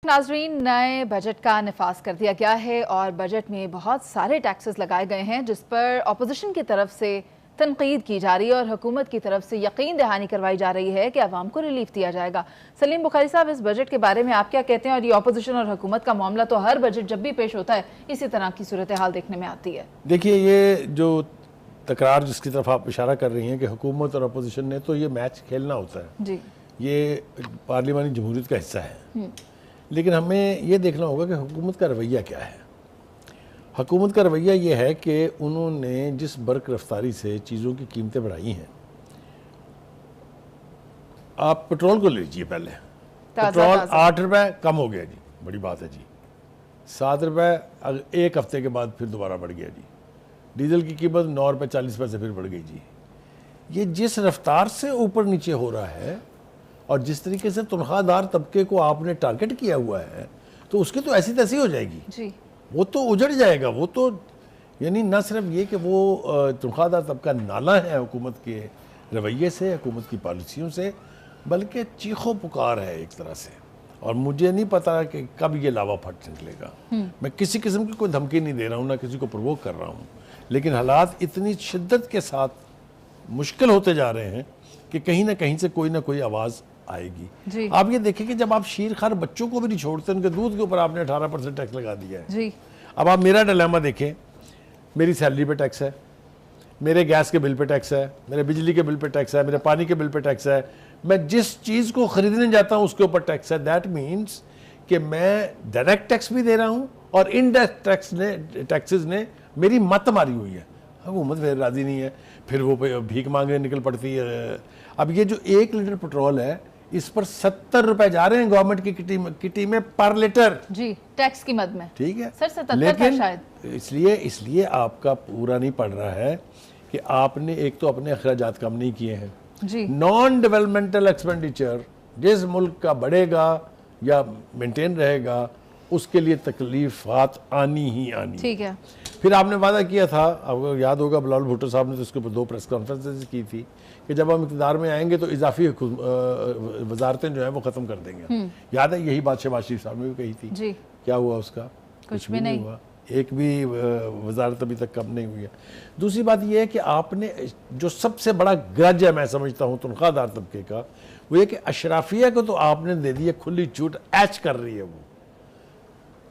नाजरीन, नए बजट का निफाज कर दिया गया है और बजट में बहुत सारे टैक्सेस लगाए गए हैं जिस पर अपोजिशन की तरफ से तनकीद की जा रही है और हुकूमत की तरफ से यकीन दहानी करवाई जा रही है कि अवाम को रिलीफ दिया जाएगा। सलीम बुखारी साहब, इस बजट के बारे में आप क्या कहते हैं? और ये अपोजिशन और हुकूमत का मामला तो हर बजट जब भी पेश होता है इसी तरह की सूरत हाल देखने में आती है। देखिए, ये जो तकरार जिसकी तरफ आप इशारा कर रही हैं कि हुकूमत और अपोजिशन ने तो ये मैच खेलना होता है जी, ये पार्लिमानी जमहूरियत का हिस्सा है, लेकिन हमें ये देखना होगा कि हुकूमत का रवैया क्या है। हुकूमत का रवैया ये है कि उन्होंने जिस बर्क रफ्तारी से चीज़ों की कीमतें बढ़ाई हैं, आप पेट्रोल को ले लीजिए, पहले पेट्रोल 8 रुपये कम हो गया जी, बड़ी बात है जी। 7 रुपये एक हफ्ते के बाद फिर दोबारा बढ़ गया जी। डीजल की कीमत 9 रुपये 40 पैसे फिर बढ़ गई जी। ये जिस रफ्तार से ऊपर नीचे हो रहा है और जिस तरीके से तनख्वाहदार तबके को आपने टारगेट किया हुआ है, तो उसकी तो ऐसी तैसी हो जाएगी जी। वो तो उजड़ जाएगा। वो तो यानी न सिर्फ ये कि वो तनख्वाहदार तबका नाला है हुकूमत के रवैये से, हुकूमत की पॉलिसियों से, बल्कि चीखो पुकार है एक तरह से। और मुझे नहीं पता कि कब ये लावा फट निकलेगा। मैं किसी किस्म की कोई धमकी नहीं दे रहा हूँ, ना किसी को प्रोवोक कर रहा हूँ, लेकिन हालात इतनी शिद्दत के साथ मुश्किल होते जा रहे हैं कि कहीं ना कहीं से कोई ना कोई आवाज़ आएगी। आप ये देखें कि जब आप शीरखार बच्चों को भी नहीं छोड़ते, उनके दूध के ऊपर आपने 18% टैक्स लगा दिया है जी। अब आप मेरा डिलेमा देखें, मेरी सैलरी पे टैक्स है, मेरे गैस के बिल पे टैक्स है, मेरे बिजली के बिल पे टैक्स है, मेरे पानी के बिल पे टैक्स है, मैं जिस चीज़ को खरीदने जाता हूँ उसके ऊपर टैक्स है। दैट मीन्स कि मैं डायरेक्ट टैक्स भी दे रहा हूँ और इनडायरेक्ट टैक्सेस ने मेरी मत मारी हुई है। हुकूमत फिर राज़ी नहीं है, फिर वो भीख मांगने निकल पड़ती है। अब ये जो 1 लीटर पेट्रोल है, इस पर 70 रुपए जा रहे हैं गवर्नमेंट की किटी में पर लीटर जी, टैक्स की मद में। ठीक है सर, 77 लेकिन शायद। इसलिए आपका पूरा नहीं पड़ रहा है कि आपने एक तो अपने अखराजात कम नहीं किए हैं जी। नॉन डेवलपमेंटल एक्सपेंडिचर जिस मुल्क का बढ़ेगा या मेंटेन रहेगा उसके लिए तकलीफात आनी ही आनी। ठीक है। फिर आपने वादा किया था, आपको याद होगा, बिलावल भुट्टो साहब ने तो उसके ऊपर 2 प्रेस कॉन्फ्रेंसेज की थी कि जब हम इक़्तिदार में आएंगे तो इजाफी वजारतें जो है वो ख़त्म कर देंगे। याद है, यही बात शहबाज शरीफ साहब ने भी कही थी जी। क्या हुआ उसका? कुछ भी नहीं हुआ, एक भी वजारत अभी तक कम नहीं हुई है। दूसरी बात यह है कि आपने जो सबसे बड़ा ग्रज है, मैं समझता हूँ तनख्वाहदार तबके का, वो ये कि अशराफिया को तो आपने दे दी है खुली छूट, ऐश कर रही है वो।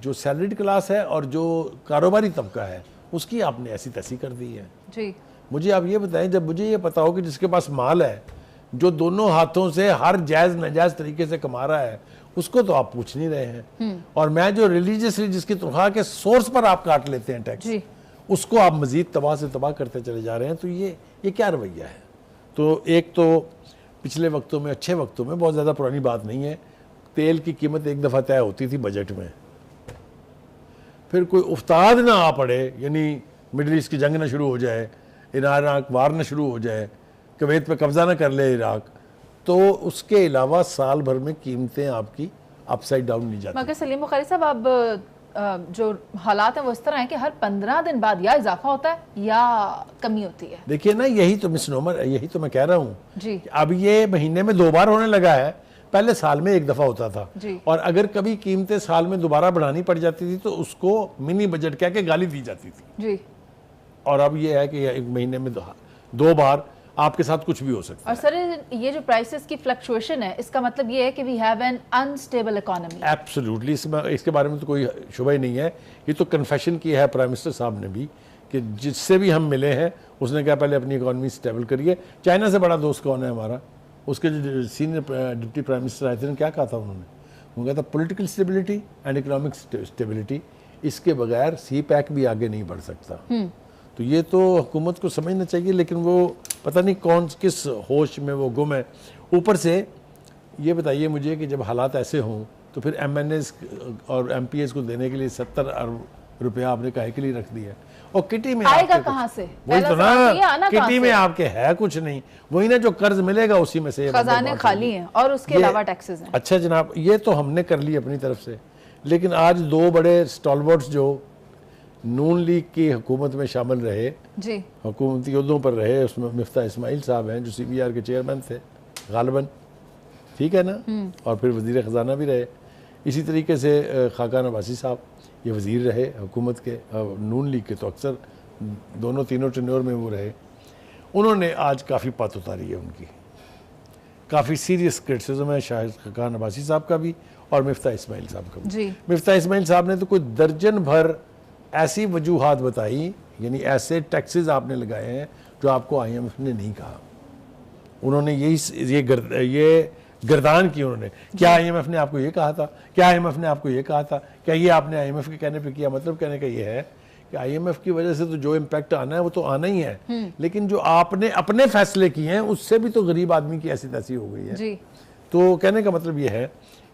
जो सैलरीड क्लास है और जो कारोबारी तबका है उसकी आपने ऐसी तैसी कर दी है जी। मुझे आप ये बताएं, जब मुझे ये पता हो कि जिसके पास माल है, जो दोनों हाथों से हर जायज़ नाजायज़ तरीके से कमा रहा है, उसको तो आप पूछ नहीं रहे हैं। और मैं जो रिलीजियसली जिसकी तनख्वाह के सोर्स पर आप काट लेते हैं टैक्स, उसको आप मजीद तबाह से तबाह करते चले जा रहे हैं। तो ये क्या रवैया है? तो एक तो पिछले वक्तों में, अच्छे वक्तों में, बहुत ज़्यादा पुरानी बात नहीं है, तेल की कीमत एक दफ़ा तय होती थी बजट में, फिर कोई उफ्ताद ना आ पड़े, यानी मिडल ईस्ट की जंग ना शुरू हो जाए, इराक वार ना शुरू हो जाए, कुवैत पे कब्जा ना कर ले इराक, तो उसके अलावा साल भर में कीमतें आपकी अपसाइड डाउन नहीं जाती। मगर सलीम बुखारी साहब, अब जो हालात हैं वो इस तरह हैं कि हर 15 दिन बाद या इजाफा होता है या कमी होती है। देखिए ना, यही तो मिसनोमर, यही तो मैं कह रहा हूँ जी। अब ये महीने में 2 बार होने लगा है, पहले साल में 1 दफ़ा होता था जी। और अगर कभी कीमतें साल में दोबारा बढ़ानी पड़ जाती थी तो उसको मिनी बजट कह के गाली दी जाती थी जी। और अब ये है कि 1 महीने में 2 बार आपके साथ कुछ भी हो सकता है। और सर, ये जो प्राइसेस की फ्लक्चुएशन है, इसका मतलब ये है कि we have an unstable economy. Absolutely, इसके बारे में तो कोई शुबा ही नहीं है। ये तो कन्फेशन किया है प्राइम मिनिस्टर साहब ने भी कि जिससे भी हम मिले हैं उसने कहा पहले अपनी इकोनॉमी स्टेबल करिए। चाइना से बड़ा दोस्त कौन है हमारा? उसके जो सीनियर डिप्टी प्राइम मिनिस्टर आए थे, क्या कहा था उन्होंने कहा था political stability and economic stability, इसके बगैर सी पैक भी आगे नहीं बढ़ सकता। तो ये तो हुकूमत को समझना चाहिए, लेकिन वो पता नहीं कौन किस होश में वो गुम है। ऊपर से ये बताइए मुझे कि जब हालात ऐसे हों तो फिर MNAs और MPAs को देने के लिए 70 अरब रुपया आपने काहे के लिए रख दिया? और किटी में आएगा कहाँ से? वही तो ना, किटी में आपके है कुछ नहीं, वही ना जो कर्ज मिलेगा उसी में से खजाने खाली हैं और उसके अलावा टैक्सेस हैं। अच्छा जनाब, ये तो हमने कर ली अपनी तरफ से, लेकिन आज 2 बड़े स्टॉलवर्ड्स जो नून लीग की हुकूमत में शामिल रहे जी, हुकूमती ओहदों पर रहे, उसमें मिफ्ता इस्माइल साहब हैं जो CBR के चेयरमैन थे गालिबन, ठीक है ना, और फिर वजीर खजाना भी रहे। इसी तरीके से खाकान अब्बासी साहब ये वज़ीर रहे हुकूमत के, नून लीग के तो अक्सर दोनों तीनों टेन्योर में वो रहे। उन्होंने आज काफ़ी बात उतारी है उनकी, काफ़ी सीरियस क्रिटिसिज्म है शाहिद खाकान अब्बासी साहब का भी और मिफ्ता इस्माइल साहब का भी। मिफ्ता इस्माइल साहब ने तो कोई दर्जन भर ऐसी वजूहात बताई, यानी ऐसे टैक्सेस आपने लगाए हैं जो आपको IMF ने नहीं कहा। उन्होंने ये गर्दान की उन्होंने, क्या IMF ने आपको ये कहा था, क्या IMF ने आपको ये कहा था, क्या ये आपने IMF के कहने पे किया। मतलब कहने का ये है कि IMF की वजह से तो जो इम्पैक्ट आना है वो तो आना ही है, लेकिन जो आपने अपने फैसले किए हैं उससे भी तो गरीब आदमी की ऐसी तैसी हो गई है जी। तो कहने का मतलब ये है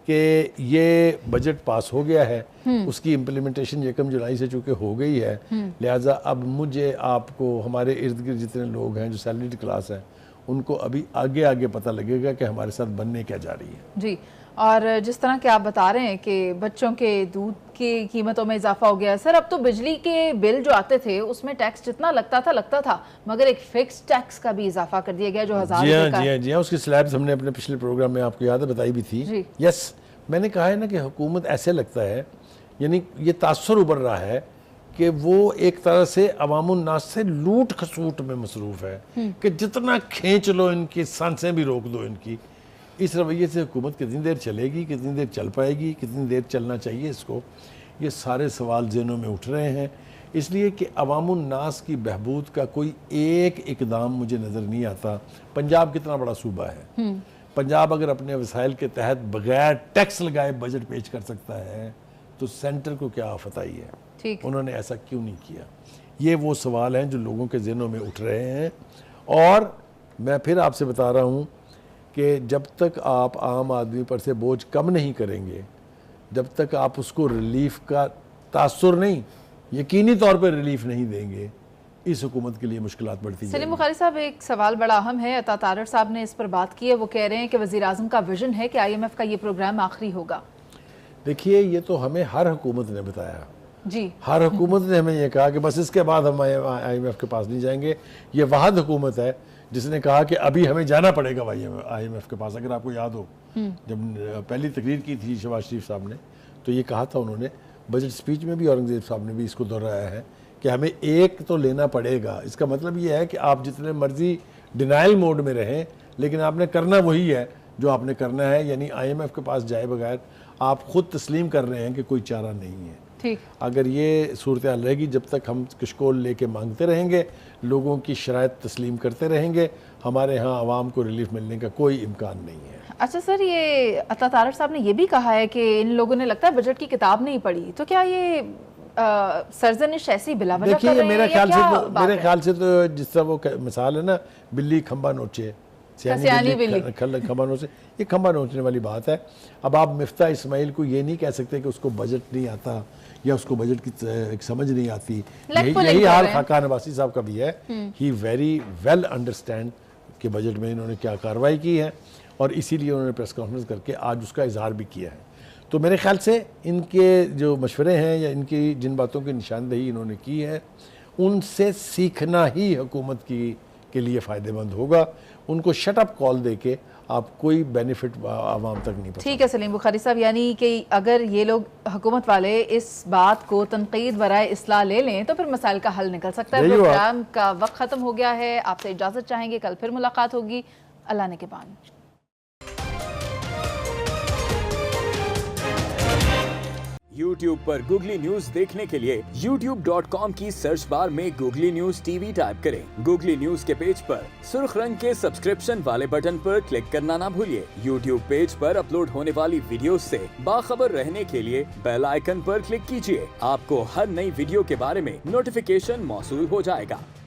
कि ये बजट पास हो गया है, उसकी इम्प्लीमेंटेशन 1 जुलाई से चूँकि हो गई है, लिहाजा अब मुझे आपको हमारे इर्द गिर्द जितने लोग हैं जो सैलरीड क्लास है उनको अभी आगे आगे पता लगेगा कि हमारे साथ बनने क्या जा रही है जी। और जिस तरह के आप बता रहे हैं कि बच्चों के दूध की कीमतों में इजाफा हो गया सर, अब तो बिजली के बिल जो आते थे उसमें टैक्स जितना लगता था मगर एक फिक्स टैक्स का भी इजाफा कर दिया गया जो 1000 जी हाँ, उसकी स्लैब्स हमने अपने पिछले प्रोग्राम में आपको याद है बताई भी थी। यस, मैंने कहा है ना कि हुकूमत ऐसे लगता है, यानी ये तासुर उभर रहा है कि वो एक तरह से अवामुन्नास से लूट खसूट में मसरूफ़ है कि जितना खींच लो इनकी सांसें भी रोक दो इनकी। इस रवैये से हुकूमत कितनी देर चलेगी, कितनी देर चल पाएगी, कितनी देर चलना चाहिए इसको, ये सारे सवाल ज़हनों में उठ रहे हैं। इसलिए कि अवामुन्नास की बहबूद का कोई एक इकदाम मुझे नज़र नहीं आता। पंजाब कितना बड़ा सूबा है, पंजाब अगर अपने वसाइल के तहत बगैर टैक्स लगाए बजट पेश कर सकता है तो सेंटर को क्या आफत आई है, उन्होंने ऐसा क्यों नहीं किया। ये वो सवाल हैं जो लोगों के ज़हनों में उठ रहे हैं। और मैं फिर आपसे बता रहा हूँ कि जब तक आप आम आदमी पर से बोझ कम नहीं करेंगे, जब तक आप उसको रिलीफ का तासुर नहीं, यकीनी तौर पर रिलीफ नहीं देंगे, इस हुकूमत के लिए मुश्किलात बढ़ती हैं। सलीम बुखारी साहब, एक सवाल बड़ा अहम है, अता तारड़ साहब ने इस पर बात की है। वो कह रहे हैं कि वज़ीर आज़म का विजन है कि IMF का ये प्रोग्राम आखिरी होगा। देखिए, ये तो हमें हर हुकूमत ने बताया जी, हर हुकूमत ने हमें ये कहा कि बस इसके बाद हम IMF के पास नहीं जाएंगे। ये वाहिद हुकूमत है जिसने कहा कि अभी हमें जाना पड़ेगा IMF के पास। अगर आपको याद हो, जब पहली तकरीर की थी शहबाज शरीफ साहब ने, तो ये कहा था उन्होंने, बजट स्पीच में भी औरंगजेब साहब ने भी इसको दोहराया है कि हमें एक तो लेना पड़ेगा। इसका मतलब ये है कि आप जितने मर्जी डिनाइल मोड में रहें, लेकिन आपने करना वही है जो आपने करना है, यानी IMF के पास जाए बगैर आप खुद तस्लीम कर रहे हैं कि कोई चारा नहीं है। ठीक, अगर ये सूरत हाल रहेगी, जब तक हम कशकोल लेके मांगते रहेंगे, लोगों की शराइत तस्लीम करते रहेंगे, हमारे यहाँ आवाम को रिलीफ मिलने का कोई इम्कान नहीं है। अच्छा सर, ये अता तारड़ साहब ने ये भी कहा है कि इन लोगों ने लगता है बजट की किताब नहीं पढ़ी, तो क्या ये सरजनिश ऐसी बिला वजह कर रहे हैं? मेरे ख्याल से तो जिस तरह वो मिसाल है ना, बिल्ली खंबा नोचे, खंबा नोचे, ये खंबा नोचने वाली बात है। अब आप मिफ्ता इस्माइल को ये नहीं कह सकते कि उसको बजट नहीं आता या उसको बजट की समझ नहीं आती। यही हाल खाकान अब्बासी साहब का भी है। ही वेरी वेल अंडरस्टैंड कि बजट में इन्होंने क्या कार्रवाई की है, और इसीलिए उन्होंने प्रेस कॉन्फ्रेंस करके आज उसका इजहार भी किया है। तो मेरे ख्याल से इनके जो मशवरे हैं या इनकी जिन बातों की निशानदेही इन्होंने की है, उनसे सीखना ही हुकूमत के लिए फ़ायदेमंद होगा। उनको शटअप कॉल दे के आप कोई बेनिफिट आवाम तक नहीं पहुंचा। ठीक है सलीम बुखारी साहब, यानी कि अगर ये लोग हुकूमत वाले इस बात को तनकीद बराए इस्लाह ले लें तो फिर मसाइल का हल निकल सकता है। प्रोग्राम का वक्त ख़त्म हो गया है, आपसे इजाज़त चाहेंगे, कल फिर मुलाकात होगी। अल्लाह ने के बाद। YouTube पर गूगली न्यूज देखने के लिए youtube.com की सर्च बार में गूगली न्यूज TV टाइप करें। गूगली न्यूज के पेज पर सुर्ख रंग के सब्सक्रिप्शन वाले बटन पर क्लिक करना ना भूलिए। YouTube पेज पर अपलोड होने वाली वीडियोस से बाखबर रहने के लिए बेल आइकन पर क्लिक कीजिए। आपको हर नई वीडियो के बारे में नोटिफिकेशन मौसूल हो जाएगा।